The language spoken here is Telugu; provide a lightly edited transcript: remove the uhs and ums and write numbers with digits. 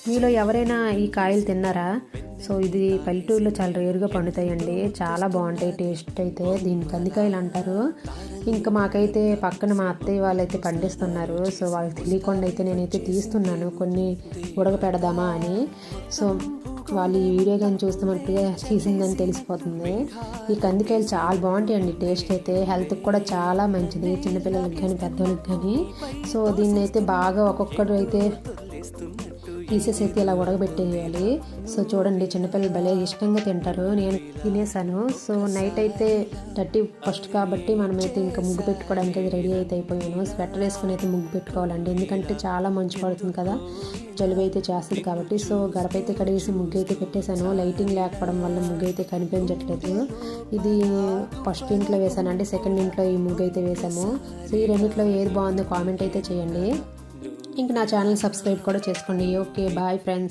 మీలో ఎవరైనా ఈ కాయలు తిన్నారా? సో ఇది పల్లెటూరులో చాలా రేరుగా పండుతాయండి, చాలా బాగుంటాయి టేస్ట్ అయితే. దీన్ని కందికాయలు అంటారు. ఇంకా మాకైతే పక్కన మా అత్తయ్య వాళ్ళైతే పండిస్తున్నారు. సో వాళ్ళకి తెలియకుండా అయితే నేనైతే తీస్తున్నాను కొన్ని ఉడక పెడదామా అని. సో వాళ్ళు ఈ వీడియో కానీ చూస్తున్నట్టుగా తీసిందని తెలిసిపోతుంది. ఈ కందికాయలు చాలా బాగుంటాయండి, టేస్ట్ అయితే హెల్త్కి కూడా చాలా మంచిది, చిన్నపిల్లలకి కానీ పెద్దవాళ్ళకి కానీ. సో దీన్ని అయితే బాగా ఒక్కొక్కరు అయితే పీసెస్ అయితే ఇలా ఉడకబెట్టేయాలి. సో చూడండి, చిన్నపిల్లలు భలే ఇష్టంగా తింటారు. నేను తినేసాను. సో నైట్ అయితే 31st కాబట్టి మనమైతే ఇంకా ముగ్గు పెట్టుకోవడానికి అది రెడీ అయితే అయిపోయాను. స్వెటర్ వేసుకుని అయితే ముగ్గు పెట్టుకోవాలండి, ఎందుకంటే చాలా మంచు పడుతుంది కదా, జలుబు అయితే చేస్తుంది కాబట్టి. సో గడప అయితే కడిగేసి ముగ్గు అయితే పెట్టేశాను. లైటింగ్ లేకపోవడం వల్ల ముగ్గు అయితే కనిపించట్లేదు. ఇది ఫస్ట్ ఇంట్లో వేసానండి, సెకండ్ ఇంట్లో ఈ ముగ్గు అయితే వేసాము. సో ఈ రెండిట్లో ఏది బాగుందో కామెంట్ అయితే చేయండి. ఇంక నా ఛానల్ సబ్స్క్రైబ్ కూడా చేసుకోండి. Okay, bye friends.